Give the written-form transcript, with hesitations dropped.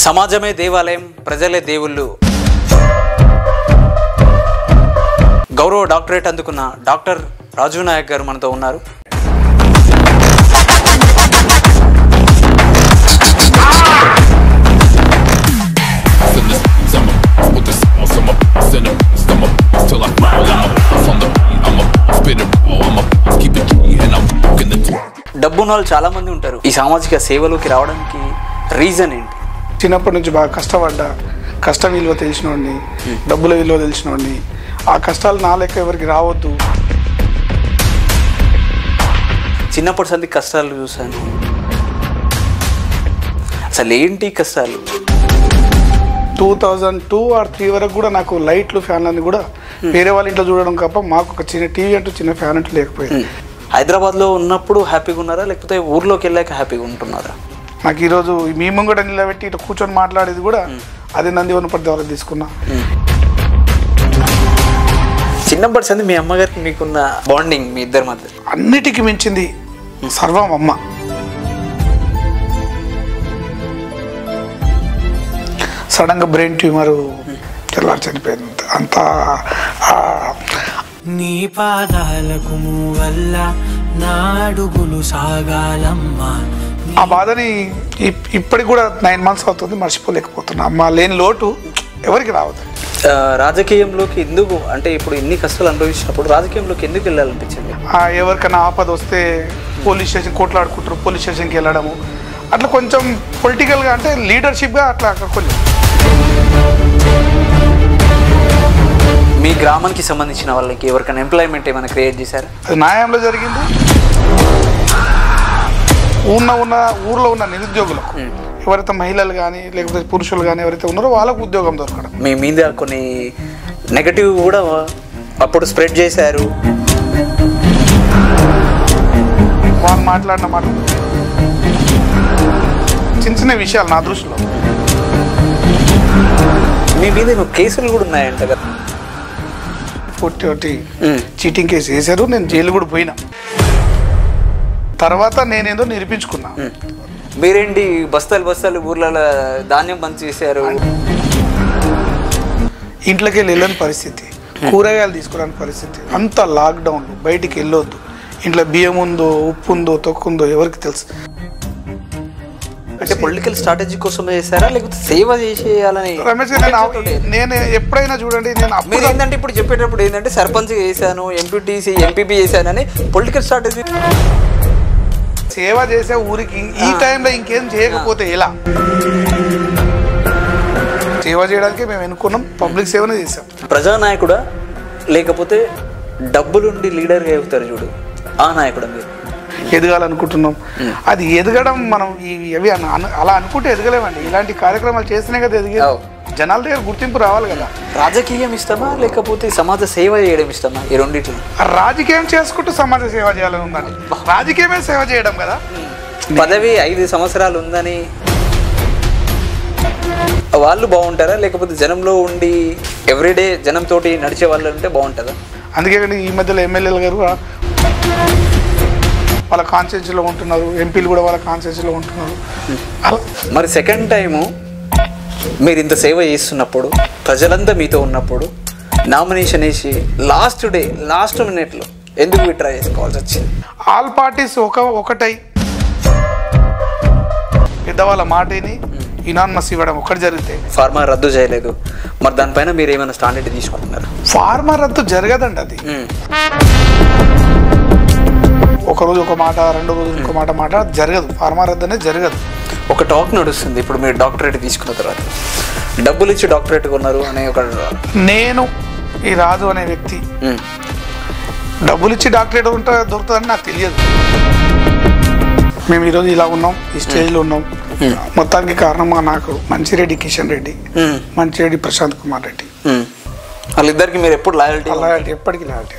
సమాజమే దేవాలయం, ప్రజలే దేవుళ్ళు. గౌరవ డాక్టరేట్ అందుకున్న డాక్టర్ రాజు నాయక్ గారు మనతో ఉన్నారు. డబ్బున్న వాళ్ళు చాలా మంది ఉంటారు. ఈ సామాజిక సేవలోకి రావడానికి రీజన్ ఏంటి? చిన్నప్పటి నుంచి బాగా కష్టపడ్డా, కష్టం విలువ తెలిసినోడిని, డబ్బుల విలువ తెలిసినోడిని. ఆ కష్టాలు నా లెక్క ఎవరికి రావద్దు. చిన్నప్పటి సంది కష్టాలు చూశాను. అసలు ఏంటి కష్టాలు? 2002 or 2003 వరకు కూడా నాకు లైట్లు, ఫ్యాన్లన్నీ కూడా వేరే వాళ్ళ ఇంట్లో చూడడం తప్ప మాకు ఒక చిన్న టీవీ అంటూ, చిన్న ఫ్యాన్ అంటూ లేకపోయింది. హైదరాబాద్లో ఉన్నప్పుడు హ్యాపీగా ఉన్నారా, లేకపోతే ఊర్లోకి వెళ్ళాక హ్యాపీగా ఉంటున్నారా? నాకు ఈరోజు మీ ముంగట నిలబెట్టి ఇట్లా కూర్చొని మాట్లాడేది కూడా అదే నందివనపర్తి ద్వారా తీసుకున్నా. చిన్నప్పటి సంది మీ అమ్మగారికి మీకున్న బాండింగ్ మీ ఇద్దరి మధ్య? అన్నిటికీ మించింది సర్వం అమ్మ. సడన్గా బ్రెయిన్ ట్యూమర్ తెల్లారి చనిపోయింది. అంతా నీ పాదాలకు వల్ల నాడుగులు సాగాలమ్మా. ఆ బాధని ఇప్పటికి కూడా 9 months అవుతుంది, మర్చిపోలేకపోతున్నా. అమ్మ లేని లోటు ఎవరికి రావద్దు. రాజకీయంలోకి ఎందుకు, అంటే ఇప్పుడు ఇన్ని కష్టాలు అనుభవించినప్పుడు రాజకీయంలోకి ఎందుకు వెళ్ళాలనిపించింది? ఎవరికైనా ఆపద వస్తే పోలీస్ స్టేషన్ కొట్లాడుకుంటారు, పోలీస్ స్టేషన్కి వెళ్ళడము, అట్లా కొంచెం పొలిటికల్గా అంటే లీడర్షిప్గా అట్లా కొంచెం. మీ గ్రామానికి సంబంధించిన వాళ్ళకి ఎవరికైనా ఎంప్లాయ్మెంట్ ఏమైనా క్రియేట్ చేశారు? అది న్యాయంలో జరిగింది. ఊర్లో ఉన్న నిరుద్యోగులకు, ఎవరైతే మహిళలు కానీ లేకపోతే పురుషులు కానీ ఎవరైతే ఉన్నారో వాళ్ళకు ఉద్యోగం దొరకడం. మీ మీద కొన్ని నెగటివ్ కూడా అప్పుడు స్ప్రెడ్ చేశారు. వాళ్ళు మాట్లాడిన మాట చిన్న చిన్న విషయాలు నా దృష్టిలో. మీ మీద కేసులు కూడా ఉన్నాయంట కదా? 40 చీటింగ్ కేసు వేశారు. నేను జైలు కూడా పోయినా. తర్వాత నేనేదో నిరూపించుకున్నా. మీరేంటి బస్తాలు ఊర్లలో ధాన్యం బంద్ చేశారు? ఇంట్లోకి వెళ్ళని పరిస్థితి, కూరగాయలు తీసుకోవడానికి పరిస్థితి, అంత లాక్డౌన్, బయటికి వెళ్ళొద్దు. ఇంట్లో బియ్యం ఉందో, ఉప్పు ఉందో, తొక్కు ఉందో ఎవరికి తెలుసు. అంటే పొలిటికల్ స్ట్రాటజీ కోసం చేశారా, లేకపోతే సేవ చేసేయాలని? రమేష్ నేను ఎప్పుడైనా చూడండి, మీరు ఏంటంటే ఇప్పుడు చెప్పేటప్పుడు ఏంటంటే సర్పంచ్ చేశాను, ఎంపీటీసీ, ఎంపీపీ చేశానని పొలిటికల్ స్ట్రాటజీ. సేవ చేసే ఊరికి ఈ టైంలో ఇంకేం చేయకపోతే ఎలా? సేవ చేయడానికి మేము ఎన్నుకున్నాం, పబ్లిక్ సేవనే చేసాం. ప్రజానాయకుడా లేకపోతే డబ్బులుండి లీడర్గా ఎగుతారు చూడు, ఆ నాయకుడా మీరు? ఎదగాలనుకుంటున్నాం. అది ఎదగడం మనం ఇవి అలా అనుకుంటే ఎదగలేమండి. ఇలాంటి కార్యక్రమాలు చేస్తేనే కదా ఎదిగేది. జనాల దగ్గర గుర్తింపు రావాలి కదా. రాజకీయం ఇష్టమా లేకపోతే సమాజ సేవ చేయడం ఇష్టమా? ఈ రెండింటిలో రాజకీయం చేసుకుంటూ సమాజ సేవ చేయాలని ఉందండి. రాజకీయమే సేవ చేయడం కదా. పదవి 5 సంవత్సరాలు ఉందని వాళ్ళు బాగుంటారా, లేకపోతే జనంలో ఉండి ఎవ్రీడే జనంతోటి నడిచే వాళ్ళు ఉంటే బాగుంటుందా? అందుకే ఈ మధ్యలో ఎమ్మెల్యేలు గారు వాళ్ళ కాన్స్టిట్యూన్సీలో ఉంటున్నారు, ఎంపీలు కూడా వాళ్ళ కాన్స్టిట్యూన్సీలో ఉంటున్నారు. మరి సెకండ్ టైము మీరు ఇంత సేవ చేస్తున్నప్పుడు, ప్రజలంతా మీతో ఉన్నప్పుడు నామినేషన్ వేసి లాస్ట్ మినిట్లో ఎందుకు విత్డ్రా చేసుకోవాల్సి వచ్చింది? ఆల్ పార్టీస్ ఒకటై పెద్దవాళ్ళ మాటని ఇనానిమస్ ఇవ్వడం ఒకటి జరిగితే. ఫార్మర్ రద్దు చేయలేదు, మరి దానిపైన మీరు ఏమైనా స్టాండర్డ్ తీసుకుంటున్నారు? ఫార్మర్ రద్దు జరగదండి. అది ఒకరోజు ఒక మాట, 2 రోజులు ఇంకో మాట జరగదు. ఫార్మర్ రద్దు అనేది జరగదు. ఒక టాక్ నడుస్తుంది ఇప్పుడు, మీరు డాక్టరేట్ తీసుకున్న తర్వాత డబ్బులు ఇచ్చి డాక్టరేట్ కొన్నారు అనే ఒక. నేను ఈ రాజు అనే వ్యక్తి డబ్బులు ఇచ్చి డాక్టరేట్ దొరుకుతుందని నాకు తెలియదు. మేము ఈరోజు ఇలా ఉన్నాం, ఈ స్టేజ్లో ఉన్నాం. మొత్తానికి కారణం నాకు మంచిరెడ్డి కిషన్ రెడ్డి, మంచిరెడ్డి ప్రశాంత్ కుమార్ రెడ్డి. వాళ్ళిద్దరికి మీరు ఎప్పుడు లాయల్టీ? ఎప్పటికీ లాయల్టీ.